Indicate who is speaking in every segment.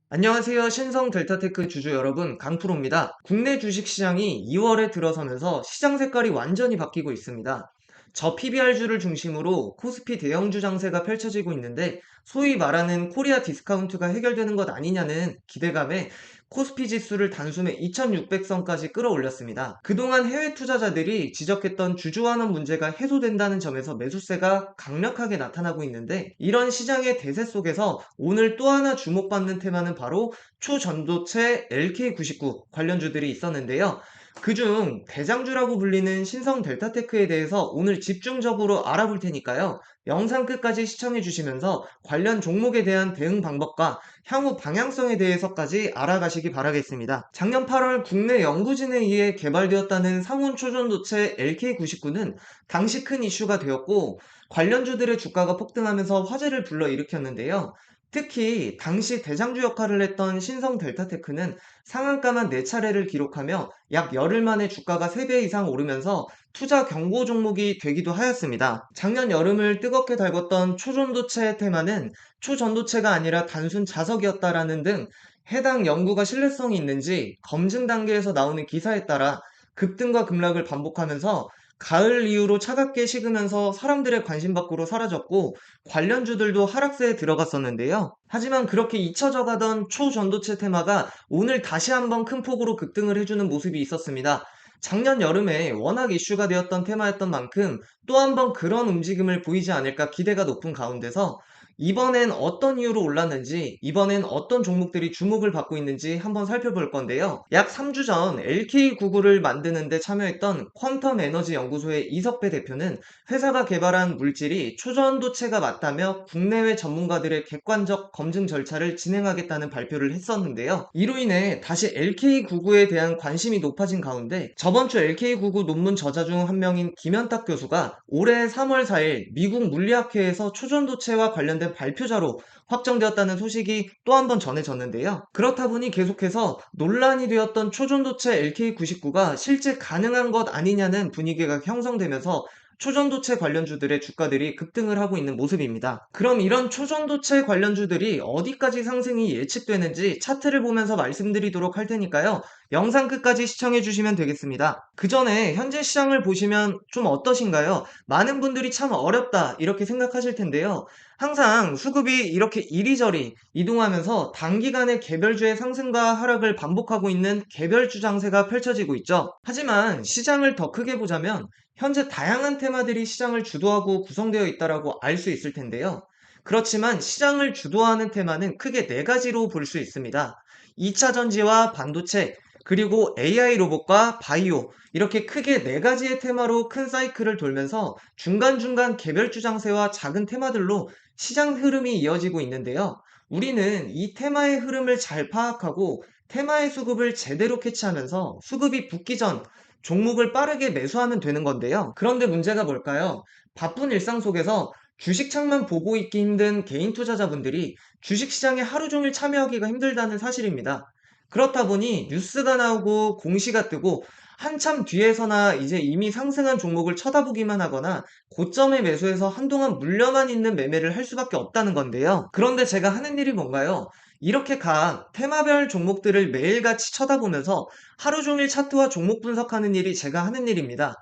Speaker 1: 안녕하세요. 신성 델타테크 주주 여러분, 강프로입니다. 국내 주식시장이 2월에 들어서면서 시장 색깔이 완전히 바뀌고 있습니다. 저 PBR주를 중심으로 코스피 대형주 장세가 펼쳐지고 있는데 소위 말하는 코리아 디스카운트가 해결되는 것 아니냐는 기대감에 코스피 지수를 단숨에 2600선까지 끌어올렸습니다. 그동안 해외 투자자들이 지적했던 주주환원 문제가 해소된다는 점에서 매수세가 강력하게 나타나고 있는데, 이런 시장의 대세 속에서 오늘 또 하나 주목받는 테마는 바로 초전도체 LK99 관련주들이 있었는데요. 그중 대장주라고 불리는 신성 델타테크에 대해서 오늘 집중적으로 알아볼 테니까요. 영상 끝까지 시청해 주시면서 관련 종목에 대한 대응 방법과 향후 방향성에 대해서까지 알아가시기 바라겠습니다. 작년 8월 국내 연구진에 의해 개발되었다는 상온 초전도체 LK99는 당시 큰 이슈가 되었고, 관련주들의 주가가 폭등하면서 화제를 불러일으켰는데요. 특히 당시 대장주 역할을 했던 신성 델타테크는 상한가만 4차례를 기록하며 약 열흘 만에 주가가 3배 이상 오르면서 투자 경고 종목이 되기도 하였습니다. 작년 여름을 뜨겁게 달궜던 초전도체 테마는 초전도체가 아니라 단순 자석이었다라는 등 해당 연구가 신뢰성이 있는지 검증 단계에서 나오는 기사에 따라 급등과 급락을 반복하면서 가을 이후로 차갑게 식으면서 사람들의 관심 밖으로 사라졌고, 관련주들도 하락세에 들어갔었는데요. 하지만 그렇게 잊혀져 가던 초전도체 테마가 오늘 다시 한번 큰 폭으로 급등을 해주는 모습이 있었습니다. 작년 여름에 워낙 이슈가 되었던 테마였던 만큼 또 한번 그런 움직임을 보이지 않을까 기대가 높은 가운데서 이번엔 어떤 이유로 올랐는지, 이번엔 어떤 종목들이 주목을 받고 있는지 한번 살펴볼 건데요. 약 3주 전 LK99를 만드는 데 참여했던 퀀텀 에너지 연구소의 이석배 대표는 회사가 개발한 물질이 초전도체가 맞다며 국내외 전문가들의 객관적 검증 절차를 진행하겠다는 발표를 했었는데요. 이로 인해 다시 LK99에 대한 관심이 높아진 가운데 저번 주 LK99 논문 저자 중 한 명인 김현탁 교수가 올해 3월 4일 미국 물리학회에서 초전도체와 관련된 발표자로 확정되었다는 소식이 또 한 번 전해졌는데요. 그렇다 보니 계속해서 논란이 되었던 초전도체 LK99가 실제 가능한 것 아니냐는 분위기가 형성되면서 초전도체 관련주들의 주가들이 급등을 하고 있는 모습입니다. 그럼 이런 초전도체 관련주들이 어디까지 상승이 예측되는지 차트를 보면서 말씀드리도록 할 테니까요. 영상 끝까지 시청해 주시면 되겠습니다. 그 전에 현재 시장을 보시면 좀 어떠신가요? 많은 분들이 참 어렵다 이렇게 생각하실 텐데요. 항상 수급이 이렇게 이리저리 이동하면서 단기간에 개별주의 상승과 하락을 반복하고 있는 개별주 장세가 펼쳐지고 있죠. 하지만 시장을 더 크게 보자면 현재 다양한 테마들이 시장을 주도하고 구성되어 있다라고 알 수 있을 텐데요. 그렇지만 시장을 주도하는 테마는 크게 4가지로 볼 수 있습니다. 2차 전지와 반도체, 그리고 AI 로봇과 바이오, 이렇게 크게 4가지의 테마로 큰 사이클을 돌면서 중간중간 개별주 장세와 작은 테마들로 시장 흐름이 이어지고 있는데요. 우리는 이 테마의 흐름을 잘 파악하고 테마의 수급을 제대로 캐치하면서 수급이 붙기 전 종목을 빠르게 매수하면 되는 건데요. 그런데 문제가 뭘까요? 바쁜 일상 속에서 주식창만 보고 있기 힘든 개인 투자자분들이 주식시장에 하루 종일 참여하기가 힘들다는 사실입니다. 그렇다 보니 뉴스가 나오고 공시가 뜨고 한참 뒤에서나 이제 이미 상승한 종목을 쳐다보기만 하거나 고점에 매수해서 한동안 물려만 있는 매매를 할 수밖에 없다는 건데요. 그런데 제가 하는 일이 뭔가요? 이렇게 각 테마별 종목들을 매일같이 쳐다보면서 하루 종일 차트와 종목 분석하는 일이 제가 하는 일입니다.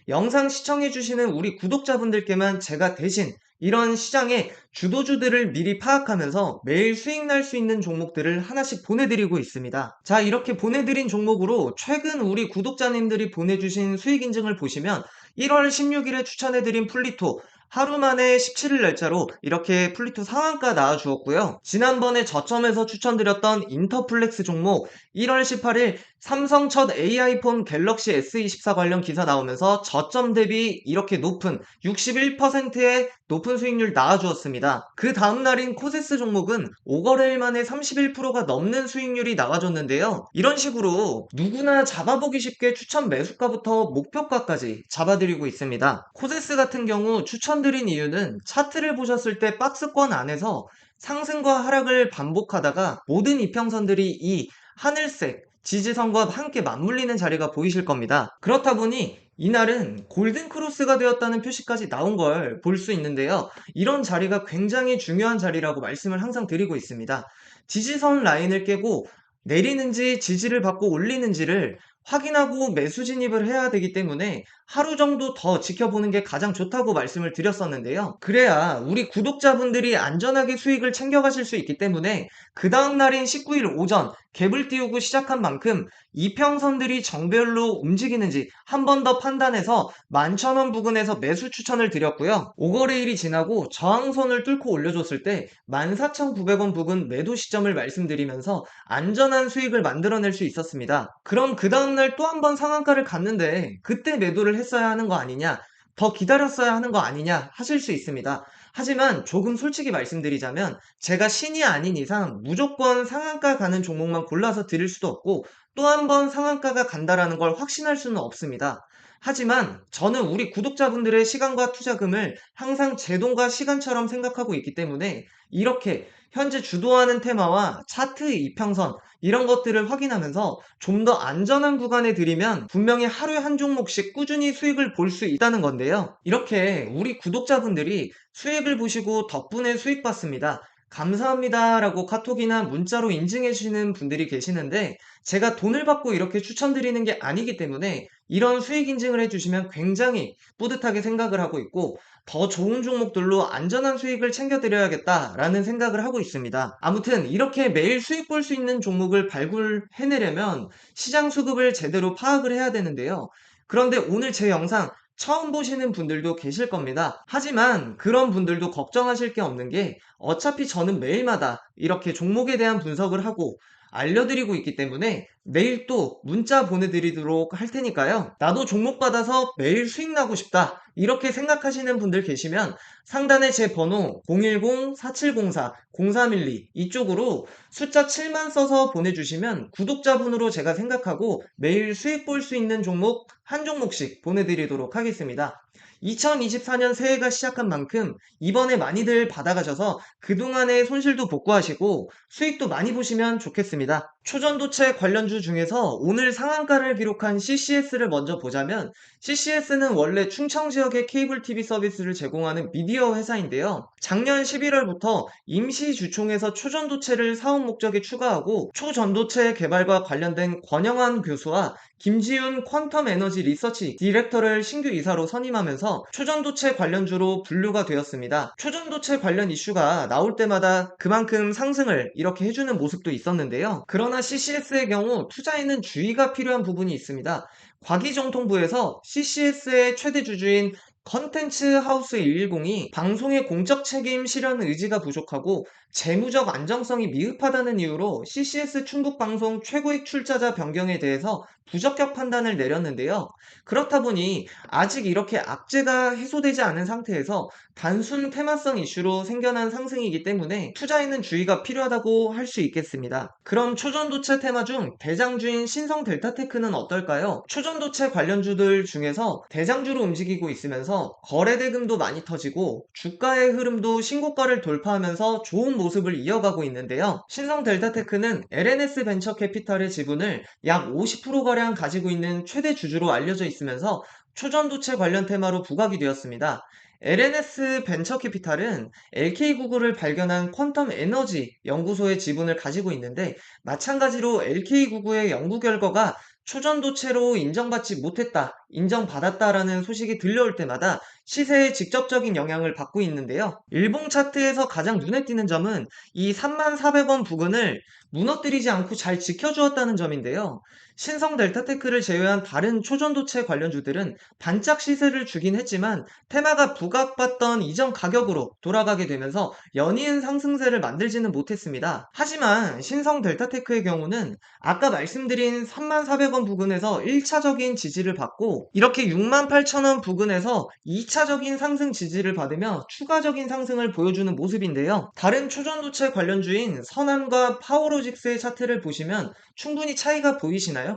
Speaker 1: 영상 시청해주시는 우리 구독자분들께만 제가 대신 이런 시장의 주도주들을 미리 파악하면서 매일 수익 날 수 있는 종목들을 하나씩 보내드리고 있습니다. 자, 이렇게 보내드린 종목으로 최근 우리 구독자님들이 보내주신 수익 인증을 보시면 1월 16일에 추천해드린 플리토, 하루 만에 17일 날짜로 이렇게 플리토 상한가 나와주었고요. 지난번에 저점에서 추천드렸던 인터플렉스 종목 1월 18일 삼성 첫 AI폰 갤럭시 S24 관련 기사 나오면서 저점 대비 이렇게 높은 61%의 높은 수익률 나와주었습니다. 그 다음 날인 코세스 종목은 5거래일 만에 31%가 넘는 수익률이 나와줬는데요. 이런 식으로 누구나 잡아보기 쉽게 추천 매수가부터 목표가까지 잡아드리고 있습니다. 코세스 같은 경우 추천드린 이유는 차트를 보셨을 때 박스권 안에서 상승과 하락을 반복하다가 모든 이평선들이 이 하늘색 지지선과 함께 맞물리는 자리가 보이실 겁니다. 그렇다 보니 이날은 골든 크로스가 되었다는 표시까지 나온 걸 볼 수 있는데요. 이런 자리가 굉장히 중요한 자리라고 말씀을 항상 드리고 있습니다. 지지선 라인을 깨고 내리는지 지지를 받고 올리는지를 확인하고 매수 진입을 해야 되기 때문에 하루 정도 더 지켜보는 게 가장 좋다고 말씀을 드렸었는데요. 그래야 우리 구독자분들이 안전하게 수익을 챙겨가실 수 있기 때문에 그 다음 날인 19일 오전 갭을 띄우고 시작한 만큼 이평선들이 정별로 움직이는지 한 번 더 판단해서 11,000원 부근에서 매수 추천을 드렸고요. 5거래일이 지나고 저항선을 뚫고 올려줬을 때 14,900원 부근 매도 시점을 말씀드리면서 안전한 수익을 만들어낼 수 있었습니다. 그럼 그 다음날 또 한 번 상한가를 갔는데 그때 매도를 했어야 하는 거 아니냐? 더 기다렸어야 하는 거 아니냐? 하실 수 있습니다. 하지만 조금 솔직히 말씀드리자면 제가 신이 아닌 이상 무조건 상한가 가는 종목만 골라서 드릴 수도 없고 또 한 번 상한가가 간다라는 걸 확신할 수는 없습니다. 하지만 저는 우리 구독자분들의 시간과 투자금을 항상 제 돈과 시간처럼 생각하고 있기 때문에 이렇게 현재 주도하는 테마와 차트 이평선 이런 것들을 확인하면서 좀 더 안전한 구간에 들이면 분명히 하루에 한 종목씩 꾸준히 수익을 볼 수 있다는 건데요. 이렇게 우리 구독자분들이 수익을 보시고 덕분에 수익 봤습니다. 감사합니다 라고 카톡이나 문자로 인증해 주시는 분들이 계시는데 제가 돈을 받고 이렇게 추천드리는 게 아니기 때문에 이런 수익 인증을 해주시면 굉장히 뿌듯하게 생각을 하고 있고 더 좋은 종목들로 안전한 수익을 챙겨드려야겠다라는 생각을 하고 있습니다. 아무튼 이렇게 매일 수익 볼 수 있는 종목을 발굴해내려면 시장 수급을 제대로 파악을 해야 되는데요. 그런데 오늘 제 영상 처음 보시는 분들도 계실 겁니다. 하지만 그런 분들도 걱정하실 게 없는 게 어차피 저는 매일마다 이렇게 종목에 대한 분석을 하고 알려드리고 있기 때문에 내일 또 문자 보내드리도록 할 테니까요. 나도 종목 받아서 매일 수익 나고 싶다. 이렇게 생각하시는 분들 계시면 상단에 제 번호 010-4704-0312 이쪽으로 숫자 7만 써서 보내주시면 구독자분으로 제가 생각하고 매일 수익 볼 수 있는 종목 한 종목씩 보내드리도록 하겠습니다. 2024년 새해가 시작한 만큼 이번에 많이들 받아가셔서 그동안의 손실도 복구하시고 수익도 많이 보시면 좋겠습니다. 초전도체 관련주 중에서 오늘 상한가를 기록한 CCS를 먼저 보자면 CCS는 원래 충청 지역의 케이블 TV 서비스를 제공하는 미디어 회사인데요. 작년 11월부터 임시 주총에서 초전도체를 사업 목적에 추가하고 초전도체 개발과 관련된 권영환 교수와 김지훈 퀀텀 에너지 리서치 디렉터를 신규 이사로 선임하면서 초전도체 관련주로 분류가 되었습니다. 초전도체 관련 이슈가 나올 때마다 그만큼 상승을 이렇게 해주는 모습도 있었는데요. 그러나 CCS의 경우 투자에는 주의가 필요한 부분이 있습니다. 과기정통부에서 CCS의 최대 주주인 컨텐츠 하우스 110이 방송의 공적 책임 실현 의지가 부족하고 재무적 안정성이 미흡하다는 이유로 CCS 충북 방송 최고액 출자자 변경에 대해서 부적격 판단을 내렸는데요. 그렇다 보니 아직 이렇게 악재가 해소되지 않은 상태에서 단순 테마성 이슈로 생겨난 상승이기 때문에 투자에는 주의가 필요하다고 할 수 있겠습니다. 그럼 초전도체 테마 중 대장주인 신성 델타테크는 어떨까요? 초전도체 관련주들 중에서 대장주로 움직이고 있으면서 거래대금도 많이 터지고 주가의 흐름도 신고가를 돌파하면서 좋은 모습을 이어가고 있는데요. 신성 델타테크는 LNS 벤처 캐피탈의 지분을 약 50%가량 가지고 있는 최대 주주로 알려져 있으면서 초전도체 관련 테마로 부각이 되었습니다. LNS 벤처캐피탈은 LK구글을 발견한 퀀텀 에너지 연구소의 지분을 가지고 있는데 마찬가지로 LK구글의 연구 결과가 초전도체로 인정받지 못했다, 인정받았다라는 소식이 들려올 때마다 시세에 직접적인 영향을 받고 있는데요. 일봉 차트에서 가장 눈에 띄는 점은 이 34,400원 부근을 무너뜨리지 않고 잘 지켜주었다는 점인데요. 신성 델타테크를 제외한 다른 초전도체 관련주들은 반짝 시세를 주긴 했지만 테마가 부각받던 이전 가격으로 돌아가게 되면서 연이은 상승세를 만들지는 못했습니다. 하지만 신성 델타테크의 경우는 아까 말씀드린 34,400원 부근에서 1차적인 지지를 받고 이렇게 68,000원 부근에서 2차적인 상승 지지를 받으며 추가적인 상승을 보여주는 모습인데요. 다른 초전도체 관련주인 선한과 파워로직스의 차트를 보시면 충분히 차이가 보이시나요?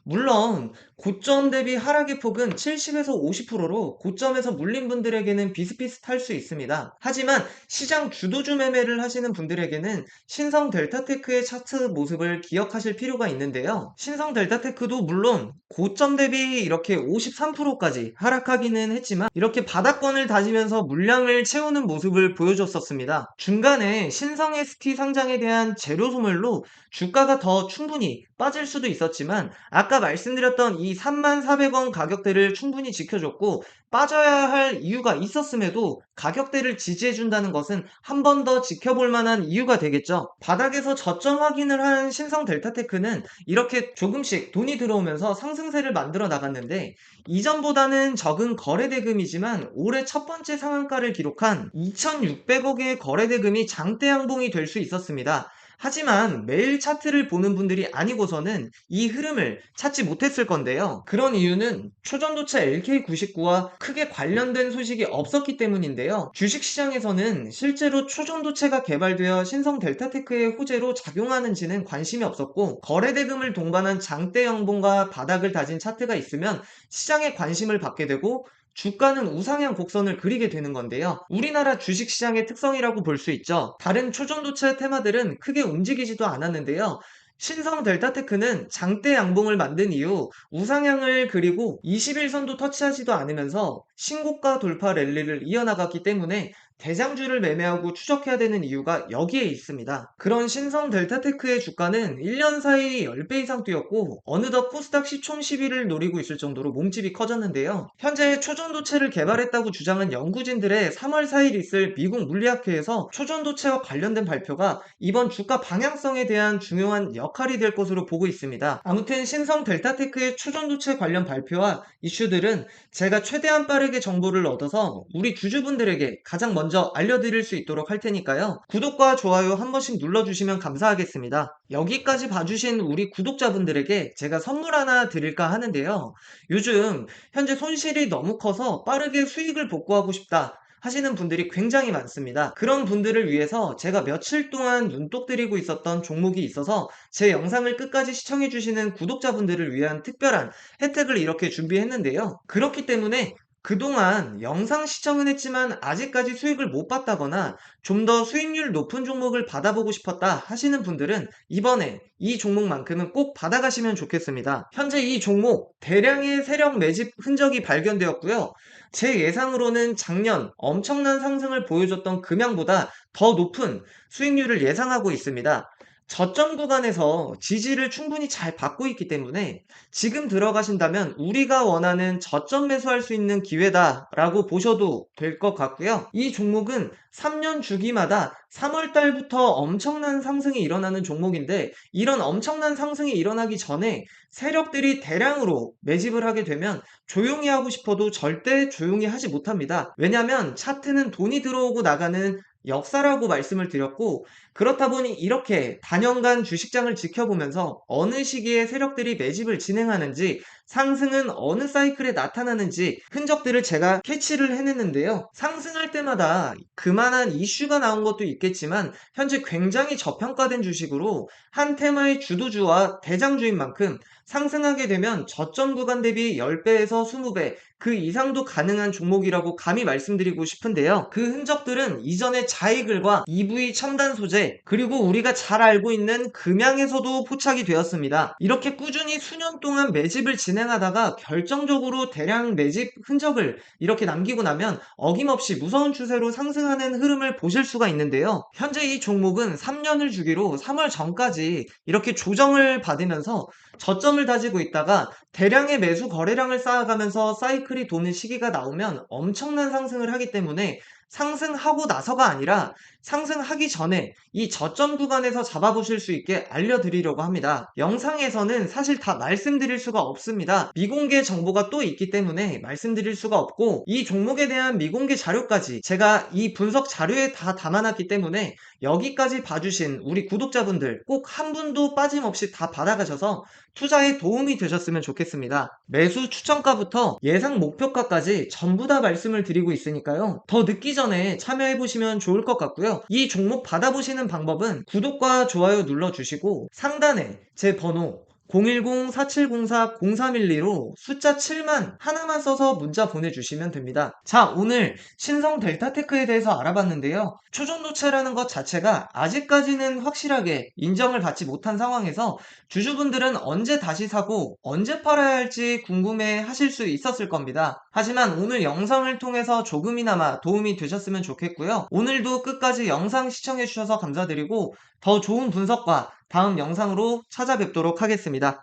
Speaker 1: 물론 고점 대비 하락의 폭은 70에서 50%로 고점에서 물린 분들에게는 비슷비슷할 수 있습니다. 하지만 시장 주도주 매매를 하시는 분들에게는 신성 델타테크의 차트 모습을 기억하실 필요가 있는데요. 신성 델타테크도 물론 고점 대비 이렇게 53%까지 하락하기는 했지만 이렇게 바닥권을 다지면서 물량을 채우는 모습을 보여줬었습니다. 중간에 신성 ST 상장에 대한 재료 소멸로 주가가 더 충분히 빠질 수도 있었지만 아까 말씀드렸던 이 34,400원 가격대를 충분히 지켜줬고 빠져야 할 이유가 있었음에도 가격대를 지지해준다는 것은 한 번 더 지켜볼 만한 이유가 되겠죠. 바닥에서 저점 확인을 한 신성 델타테크는 이렇게 조금씩 돈이 들어오면서 상승세를 만들어 나갔는데 이전보다는 적은 거래대금이지만 올해 첫 번째 상한가를 기록한 2,600억의 거래대금이 장대 양봉이 될 수 있었습니다. 하지만 매일 차트를 보는 분들이 아니고서는 이 흐름을 찾지 못했을 건데요. 그런 이유는 초전도체 LK99와 크게 관련된 소식이 없었기 때문인데요. 주식시장에서는 실제로 초전도체가 개발되어 신성 델타테크의 호재로 작용하는지는 관심이 없었고 거래대금을 동반한 장대 양봉과 바닥을 다진 차트가 있으면 시장에 관심을 받게 되고 주가는 우상향 곡선을 그리게 되는 건데요. 우리나라 주식시장의 특성이라고 볼 수 있죠. 다른 초전도체 테마들은 크게 움직이지도 않았는데요. 신성 델타테크는 장대 양봉을 만든 이후 우상향을 그리고 21선도 터치하지도 않으면서 신고가 돌파 랠리를 이어나갔기 때문에 대장주를 매매하고 추적해야 되는 이유가 여기에 있습니다. 그런 신성 델타테크의 주가는 1년 사이 10배 이상 뛰었고 어느덧 코스닥 시총 10위를 노리고 있을 정도로 몸집이 커졌는데요. 현재 초전도체를 개발했다고 주장한 연구진들의 3월 4일 있을 미국 물리학회에서 초전도체와 관련된 발표가 이번 주가 방향성에 대한 중요한 역할이 될 것으로 보고 있습니다. 아무튼 신성 델타테크의 초전도체 관련 발표와 이슈들은 제가 최대한 빠르게 정보를 얻어서 우리 주주분들에게 가장 먼저 알려드릴 수 있도록 할 테니까요. 구독과 좋아요 한 번씩 눌러주시면 감사하겠습니다. 여기까지 봐주신 우리 구독자분들에게 제가 선물 하나 드릴까 하는데요. 요즘 현재 손실이 너무 커서 빠르게 수익을 복구하고 싶다 하시는 분들이 굉장히 많습니다. 그런 분들을 위해서 제가 며칠 동안 눈독 들이고 있었던 종목이 있어서 제 영상을 끝까지 시청해주시는 구독자분들을 위한 특별한 혜택을 이렇게 준비했는데요. 그렇기 때문에 그동안 영상 시청은 했지만 아직까지 수익을 못 봤다거나 좀 더 수익률 높은 종목을 받아보고 싶었다 하시는 분들은 이번에 이 종목만큼은 꼭 받아가시면 좋겠습니다. 현재 이 종목 대량의 세력 매집 흔적이 발견되었고요. 제 예상으로는 작년 엄청난 상승을 보여줬던 금양보다 더 높은 수익률을 예상하고 있습니다. 저점 구간에서 지지를 충분히 잘 받고 있기 때문에 지금 들어가신다면 우리가 원하는 저점 매수할 수 있는 기회다라고 보셔도 될 것 같고요. 이 종목은 3년 주기마다 3월 달부터 엄청난 상승이 일어나는 종목인데 이런 엄청난 상승이 일어나기 전에 세력들이 대량으로 매집을 하게 되면 조용히 하고 싶어도 절대 조용히 하지 못합니다. 왜냐하면 차트는 돈이 들어오고 나가는 역사라고 말씀을 드렸고 그렇다 보니 이렇게 단연간 주식장을 지켜보면서 어느 시기에 세력들이 매집을 진행하는지 상승은 어느 사이클에 나타나는지 흔적들을 제가 캐치를 해냈는데요. 상승할 때마다 그만한 이슈가 나온 것도 있겠지만 현재 굉장히 저평가된 주식으로 한 테마의 주도주와 대장주인 만큼 상승하게 되면 저점 구간 대비 10배에서 20배 그 이상도 가능한 종목이라고 감히 말씀드리고 싶은데요. 그 흔적들은 이전의 자이글과 EV 첨단 소재 그리고 우리가 잘 알고 있는 금양에서도 포착이 되었습니다. 이렇게 꾸준히 수년 동안 매집을 진행하다가 결정적으로 대량 매집 흔적을 이렇게 남기고 나면 어김없이 무서운 추세로 상승하는 흐름을 보실 수가 있는데요. 현재 이 종목은 3년을 주기로 3월 전까지 이렇게 조정을 받으면서 저점을 다지고 있다가 대량의 매수 거래량을 쌓아가면서 사이클이 도는 시기가 나오면 엄청난 상승을 하기 때문에 상승하고 나서가 아니라 상승하기 전에 이 저점 구간에서 잡아보실 수 있게 알려드리려고 합니다. 영상에서는 사실 다 말씀드릴 수가 없습니다. 미공개 정보가 또 있기 때문에 말씀드릴 수가 없고 이 종목에 대한 미공개 자료까지 제가 이 분석 자료에 다 담아놨기 때문에 여기까지 봐주신 우리 구독자분들 꼭 한 분도 빠짐없이 다 받아가셔서 투자에 도움이 되셨으면 좋겠습니다. 매수 추천가부터 예상 목표가까지 전부 다 말씀을 드리고 있으니까요. 더 늦기 전에 참여해보시면 좋을 것 같고요. 이 종목 받아보시는 방법은 구독과 좋아요 눌러주시고 상단에 제 번호 010-4704-0312로 숫자 7만 하나만 써서 문자 보내주시면 됩니다. 자, 오늘 신성 델타테크에 대해서 알아봤는데요. 초전도체라는 것 자체가 아직까지는 확실하게 인정을 받지 못한 상황에서 주주분들은 언제 다시 사고 언제 팔아야 할지 궁금해 하실 수 있었을 겁니다. 하지만 오늘 영상을 통해서 조금이나마 도움이 되셨으면 좋겠고요. 오늘도 끝까지 영상 시청해 주셔서 감사드리고 더 좋은 분석과 다음 영상으로 찾아뵙도록 하겠습니다.